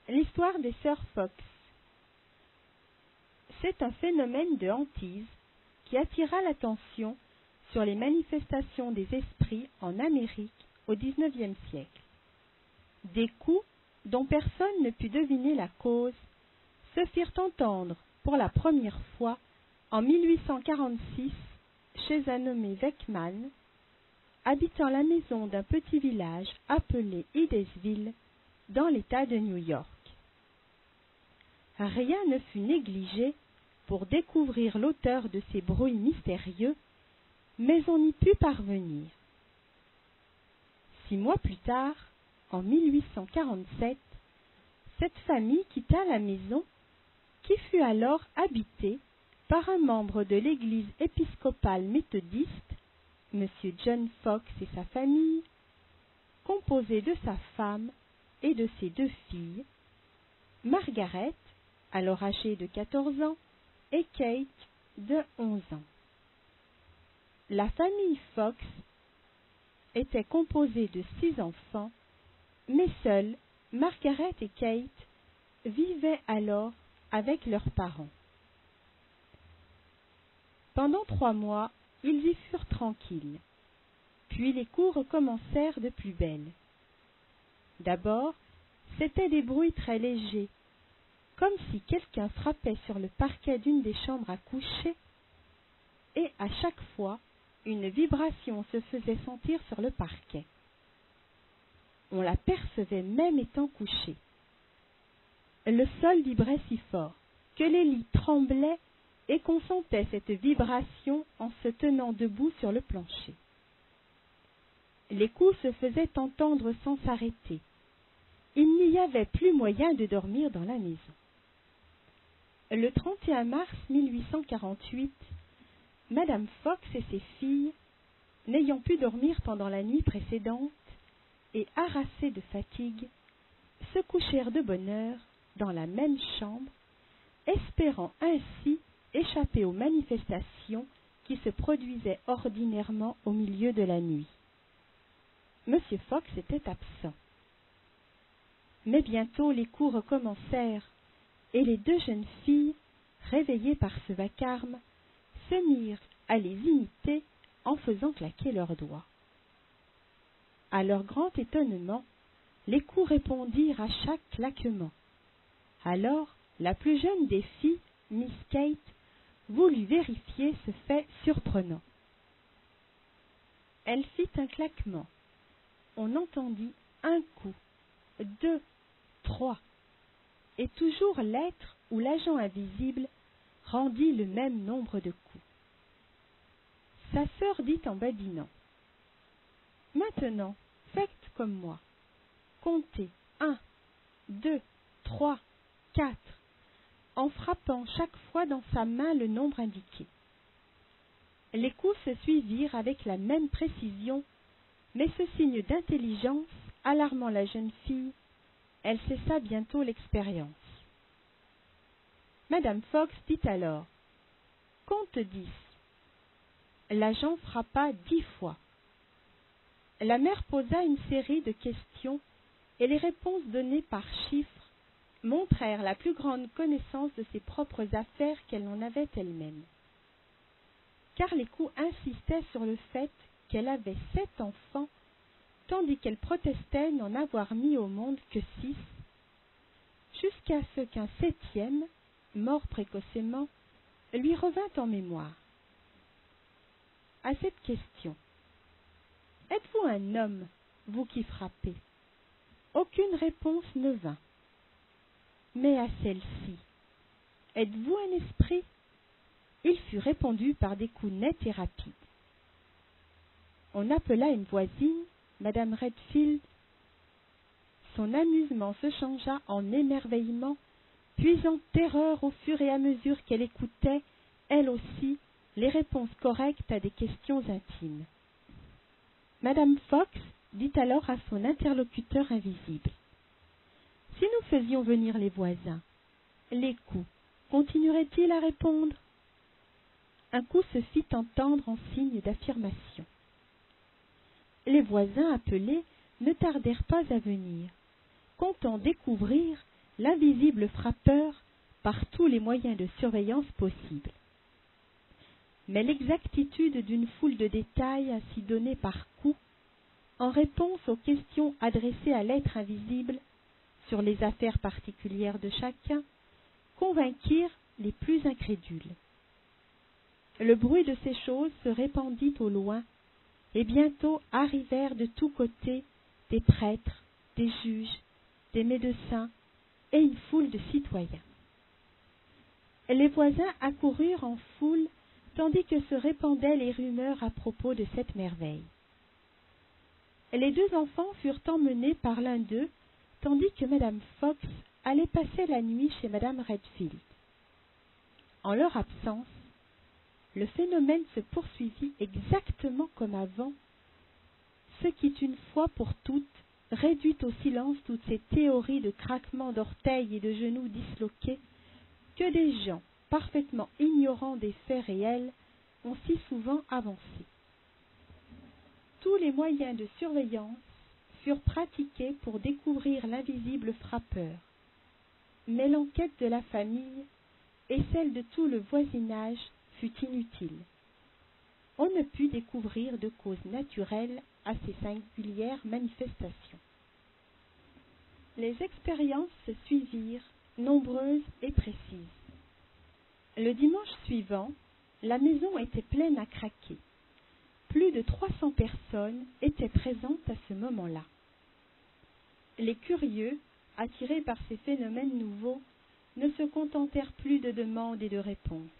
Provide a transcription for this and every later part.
L'histoire des sœurs Fox. C'est un phénomène de hantise qui attira l'attention sur les manifestations des esprits en Amérique au XIXe siècle. Des coups dont personne ne put deviner la cause se firent entendre pour la première fois en 1846 chez un nommé Weckman, habitant la maison d'un petit village appelé Hydesville dans l'État de New York. Rien ne fut négligé pour découvrir l'auteur de ces bruits mystérieux, mais on y put parvenir. 6 mois plus tard, en 1847, cette famille quitta la maison qui fut alors habitée par un membre de l'Église épiscopale méthodiste, M. John Fox et sa famille, composée de sa femme et de ses 2 filles, Margaret, alors âgée de 14 ans, et Kate, de 11 ans. La famille Fox était composée de 6 enfants, mais seuls Margaret et Kate vivaient alors avec leurs parents. Pendant 3 mois, ils y furent tranquilles. Puis les coups recommencèrent de plus belle. D'abord, c'étaient des bruits très légers, comme si quelqu'un frappait sur le parquet d'une des chambres à coucher, et à chaque fois, une vibration se faisait sentir sur le parquet. On l'apercevait même étant couché. Le sol vibrait si fort que les lits tremblaient et qu'on sentait cette vibration en se tenant debout sur le plancher. Les coups se faisaient entendre sans s'arrêter. Il n'y avait plus moyen de dormir dans la maison. Le 31 mars 1848, Madame Fox et ses filles, n'ayant pu dormir pendant la nuit précédente et harassées de fatigue, se couchèrent de bonne heure dans la même chambre, espérant ainsi échapper aux manifestations qui se produisaient ordinairement au milieu de la nuit. Monsieur Fox était absent. Mais bientôt les coups recommencèrent, et les 2 jeunes filles, réveillées par ce vacarme, se mirent à les imiter en faisant claquer leurs doigts. À leur grand étonnement, les coups répondirent à chaque claquement. Alors, la plus jeune des filles, Miss Kate, voulut vérifier ce fait surprenant. Elle fit un claquement. On entendit 1 coup, 2, 3, et toujours l'être ou l'agent invisible rendit le même nombre de coups. Sa sœur dit en badinant: « Maintenant, faites comme moi. Comptez 1, 2, 3, 4, en frappant chaque fois dans sa main le nombre indiqué. » Les coups se suivirent avec la même précision, mais ce signe d'intelligence alarmant la jeune fille, elle cessa bientôt l'expérience. Madame Fox dit alors: « Compte 10. » L'agent frappa 10 fois. La mère posa une série de questions et les réponses données par chiffres montrèrent la plus grande connaissance de ses propres affaires qu'elle en avait elle-même. Car les coups insistaient sur le fait qu'elle avait 7 enfants, tandis qu'elle protestait n'en avoir mis au monde que 6, jusqu'à ce qu'un 7e, mort précocement, lui revint en mémoire. À cette question: « Êtes-vous un homme, vous qui frappez ?» Aucune réponse ne vint. Mais à celle-ci: « Êtes-vous un esprit ?» Il fut répondu par des coups nets et rapides. On appela une voisine, Madame Redfield. Son amusement se changea en émerveillement, puis en terreur au fur et à mesure qu'elle écoutait, elle aussi, les réponses correctes à des questions intimes. Madame Fox dit alors à son interlocuteur invisible: « Si nous faisions venir les voisins, les coups continueraient-ils à répondre ?» Un coup se fit entendre en signe d'affirmation. Les voisins appelés ne tardèrent pas à venir, comptant découvrir l'invisible frappeur par tous les moyens de surveillance possibles. Mais l'exactitude d'une foule de détails ainsi donnés par coup, en réponse aux questions adressées à l'être invisible sur les affaires particulières de chacun, convainquirent les plus incrédules. Le bruit de ces choses se répandit au loin, et bientôt arrivèrent de tous côtés des prêtres, des juges, des médecins et une foule de citoyens. Les voisins accoururent en foule tandis que se répandaient les rumeurs à propos de cette merveille. Les deux enfants furent emmenés par l'un d'eux, tandis que Madame Fox allait passer la nuit chez Madame Redfield. En leur absence, le phénomène se poursuivit exactement comme avant, ce qui, une fois pour toutes, réduit au silence toutes ces théories de craquements d'orteils et de genoux disloqués que des gens parfaitement ignorants des faits réels ont si souvent avancés. Tous les moyens de surveillance furent pratiqués pour découvrir l'invisible frappeur, mais l'enquête de la famille et celle de tout le voisinage fut inutile. On ne put découvrir de cause naturelle à ces singulières manifestations. Les expériences se suivirent, nombreuses et précises. Le dimanche suivant, la maison était pleine à craquer. Plus de 300 personnes étaient présentes à ce moment-là. Les curieux, attirés par ces phénomènes nouveaux, ne se contentèrent plus de demandes et de réponses.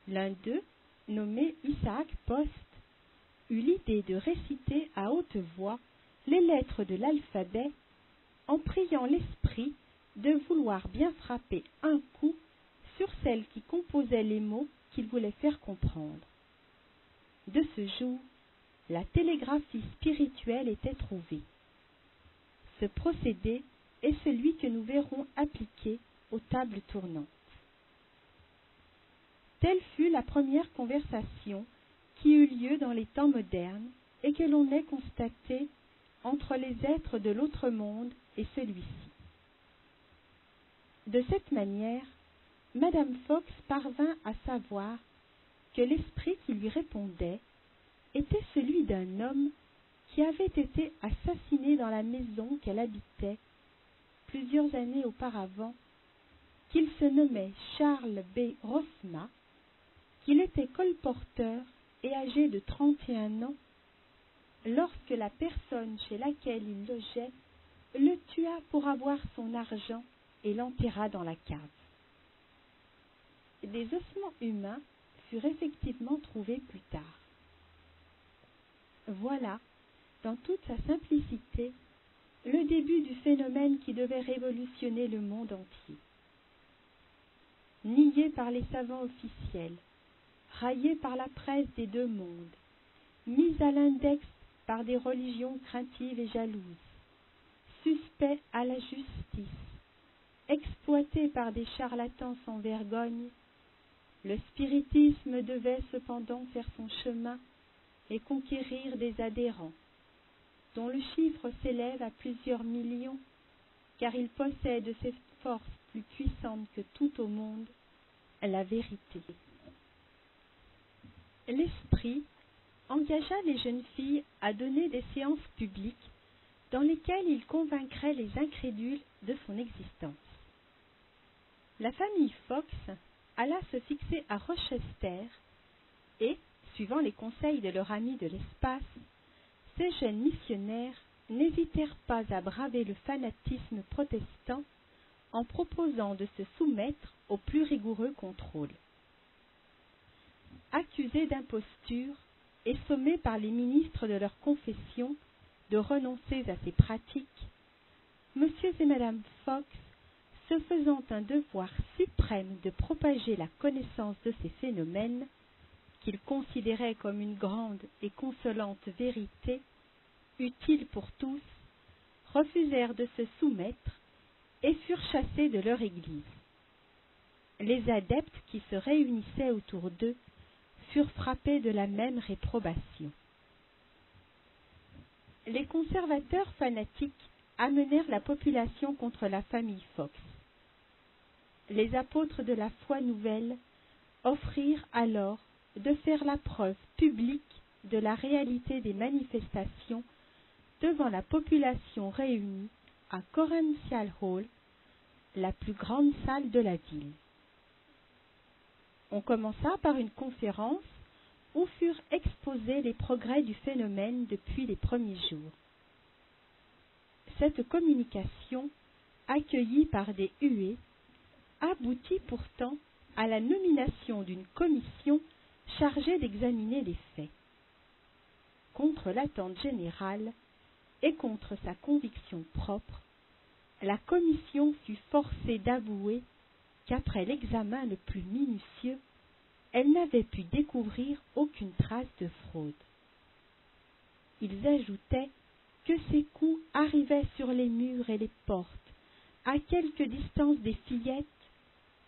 L'un d'eux, nommé Isaac Post, eut l'idée de réciter à haute voix les lettres de l'alphabet en priant l'esprit de vouloir bien frapper un coup sur celles qui composaient les mots qu'il voulait faire comprendre. De ce jour, la télégraphie spirituelle était trouvée. Ce procédé est celui que nous verrons appliqué aux tables tournantes. Telle fut la première conversation qui eut lieu dans les temps modernes et que l'on ait constatée entre les êtres de l'autre monde et celui-ci. De cette manière, Madame Fox parvint à savoir que l'esprit qui lui répondait était celui d'un homme qui avait été assassiné dans la maison qu'elle habitait plusieurs années auparavant, qu'il se nommait Charles B. Rosma, qu'il était colporteur et âgé de 31 ans, lorsque la personne chez laquelle il logeait le tua pour avoir son argent et l'enterra dans la cave. Des ossements humains furent effectivement trouvés plus tard. Voilà, dans toute sa simplicité, le début du phénomène qui devait révolutionner le monde entier. Nié par les savants officiels, raillé par la presse des deux mondes, mis à l'index par des religions craintives et jalouses, suspect à la justice, exploité par des charlatans sans vergogne, le spiritisme devait cependant faire son chemin et conquérir des adhérents, dont le chiffre s'élève à plusieurs millions, car il possède ces forces plus puissantes que tout au monde, la vérité. L'esprit engagea les jeunes filles à donner des séances publiques dans lesquelles il convaincrait les incrédules de son existence. La famille Fox alla se fixer à Rochester et, suivant les conseils de leur ami de l'espace, ces jeunes missionnaires n'hésitèrent pas à braver le fanatisme protestant en proposant de se soumettre au plus rigoureux contrôle. Accusés d'imposture et sommés par les ministres de leur confession de renoncer à ces pratiques, M. et Mme Fox, se faisant un devoir suprême de propager la connaissance de ces phénomènes, qu'ils considéraient comme une grande et consolante vérité, utile pour tous, refusèrent de se soumettre et furent chassés de leur église. Les adeptes qui se réunissaient autour d'eux furent frappés de la même réprobation. Les conservateurs fanatiques amenèrent la population contre la famille Fox. Les apôtres de la foi nouvelle offrirent alors de faire la preuve publique de la réalité des manifestations devant la population réunie à Corinthian Hall, la plus grande salle de la ville. On commença par une conférence où furent exposés les progrès du phénomène depuis les premiers jours. Cette communication, accueillie par des huées, aboutit pourtant à la nomination d'une commission chargée d'examiner les faits. Contre l'attente générale et contre sa conviction propre, la commission fut forcée d'avouer qu'après l'examen le plus minutieux, elle n'avait pu découvrir aucune trace de fraude. Ils ajoutaient que ces coups arrivaient sur les murs et les portes, à quelque distance des fillettes,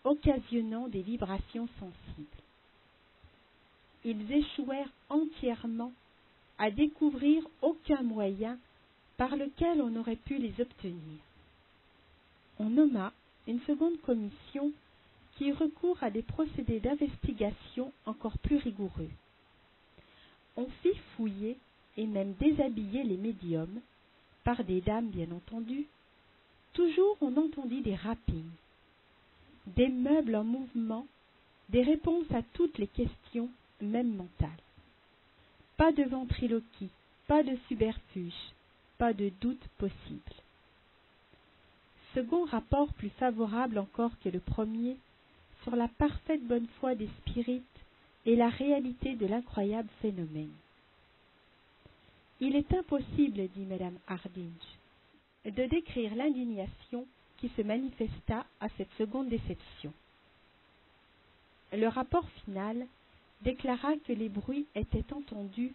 occasionnant des vibrations sensibles. Ils échouèrent entièrement à découvrir aucun moyen par lequel on aurait pu les obtenir. On nomma une seconde commission qui eut recours à des procédés d'investigation encore plus rigoureux. On fit fouiller et même déshabiller les médiums, par des dames bien entendu. Toujours on entendit des rappings, des meubles en mouvement, des réponses à toutes les questions, même mentales. Pas de ventriloquie, pas de subterfuge, pas de doute possible. Second rapport plus favorable encore que le premier sur la parfaite bonne foi des spirites et la réalité de l'incroyable phénomène. Il est impossible, dit Madame Hardinge, de décrire l'indignation qui se manifesta à cette seconde déception. Le rapport final déclara que les bruits étaient entendus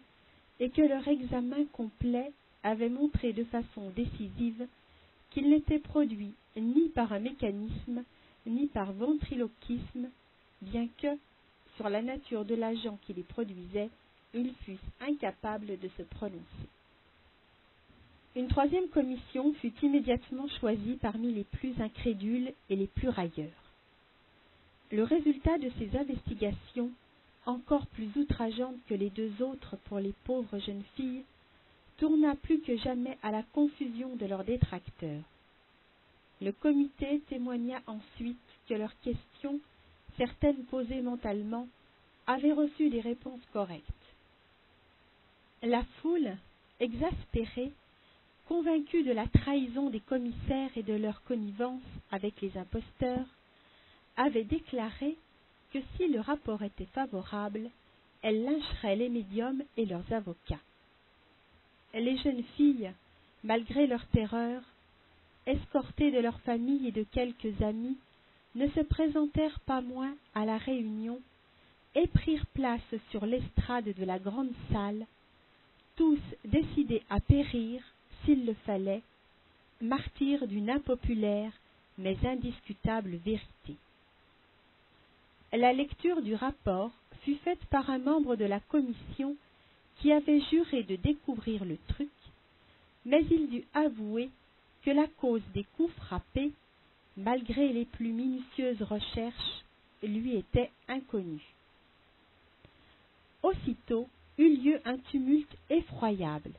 et que leur examen complet avait montré de façon décisive qu'ils n'étaient produits ni par un mécanisme ni par ventriloquisme, bien que, sur la nature de l'agent qui les produisait, ils fussent incapables de se prononcer. Une troisième commission fut immédiatement choisie parmi les plus incrédules et les plus railleurs. Le résultat de ces investigations, encore plus outrageantes que les deux autres pour les pauvres jeunes filles, tourna plus que jamais à la confusion de leurs détracteurs. Le comité témoigna ensuite que leurs questions, certaines posées mentalement, avaient reçu des réponses correctes. La foule, exaspérée, convaincue de la trahison des commissaires et de leur connivence avec les imposteurs, avait déclaré que si le rapport était favorable, elle lyncherait les médiums et leurs avocats. Les jeunes filles, malgré leur terreur, escortées de leurs familles et de quelques amis, ne se présentèrent pas moins à la réunion et prirent place sur l'estrade de la grande salle, tous décidés à périr, s'il le fallait, martyrs d'une impopulaire mais indiscutable vérité. La lecture du rapport fut faite par un membre de la commission qui avait juré de découvrir le truc, mais il dut avouer que la cause des coups frappés, malgré les plus minutieuses recherches, lui était inconnue. Aussitôt eut lieu un tumulte effroyable.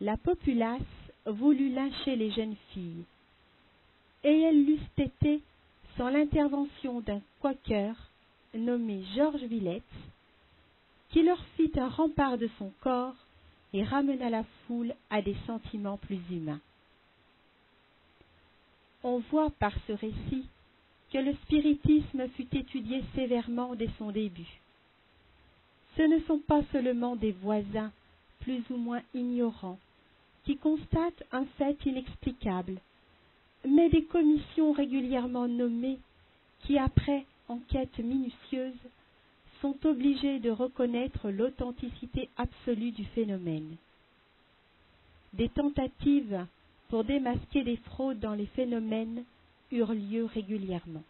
La populace voulut lyncher les jeunes filles, et elles l'eussent été sans l'intervention d'un quaker nommé George Villette, qui leur fit un rempart de son corps et ramena la foule à des sentiments plus humains. On voit par ce récit que le spiritisme fut étudié sévèrement dès son début. Ce ne sont pas seulement des voisins, plus ou moins ignorants, qui constatent un fait inexplicable, mais des commissions régulièrement nommées qui, après enquête minutieuse, sont obligées de reconnaître l'authenticité absolue du phénomène. Des tentatives pour démasquer des fraudes dans les phénomènes eurent lieu régulièrement.